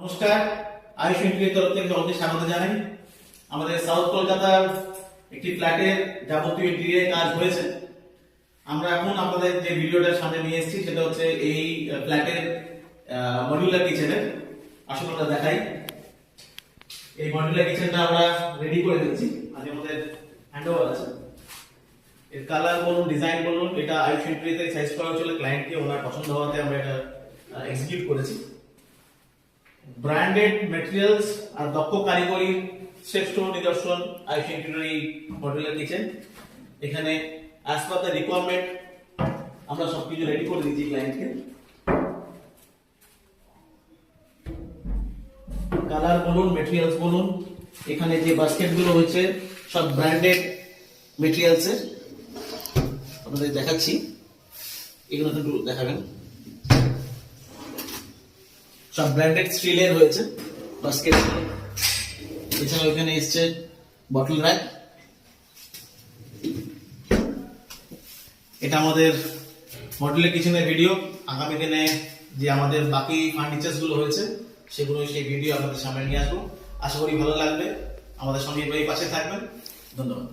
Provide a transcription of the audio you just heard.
নমস্কার, আয়ুষ ইন্টিরিয়র তরফ থেকে সকলকে স্বাগত জানাই। আমাদের সাউথ কলকাতার একটি ফ্ল্যাটের যাবতীয় ইন্টিরিয়র কাজ হয়েছে। আমরা এখন আপনাদের যে ভিডিওটা সামনে নিয়ে এসেছি সেটা হচ্ছে এই ফ্ল্যাটের মডিউলার কিচেনের। আসলে আমরা দেখাই, এই মডিউলার কিচেনটা আমরা রেডি করে দিচ্ছি, আজ আমাদের হ্যান্ডওভার আছে। এর কালার বলুন, ডিজাইন বলুন, এটা আয়ুষ ইন্টিরিয়র থেকে সাইজ করা হয়েছিল, ক্লায়েন্টকে ওনার পছন্দ হওয়াতে আমরা এটা এক্সিকিউট করেছি। ব্র্যান্ডেড ম্যাটেরিয়ালস আর দক্ষ কারিগরি শ্রেষ্ঠ নিদর্শন আয়ুষ ইন্টিরিয়র এই মডেলের কিচেন। এখানে অ্যাজ পার দ্য রিকোয়ারমেন্ট আমরা সবকিছু রেডি করে দিচ্ছি ক্লায়েন্টকে। কালার বলুন, ম্যাটেরিয়ালস বলুন, এখানে যে বাস্কেট গুলো হয়েছে সব ব্র্যান্ডেড ম্যাটেরিয়ালস এর। আপনাদের দেখাচ্ছি, এগুলো একটু দেখাবেন। সব ব্র্যান্ডেড স্টিলের হয়েছে বাস্কেট। এছাড়াও এখানে এসছে বটল র্যাক। এটা আমাদের মডেলের কিচেনের ভিডিও। আগামী দিনে যে আমাদের বাকি ফার্নিচার্স গুলো হয়েছে সেগুলো, সেই ভিডিও আপনাদের সামনে নিয়ে আসবো। আশা করি ভালো লাগবে। আমাদের সঙ্গে পাশে থাকবেন। ধন্যবাদ।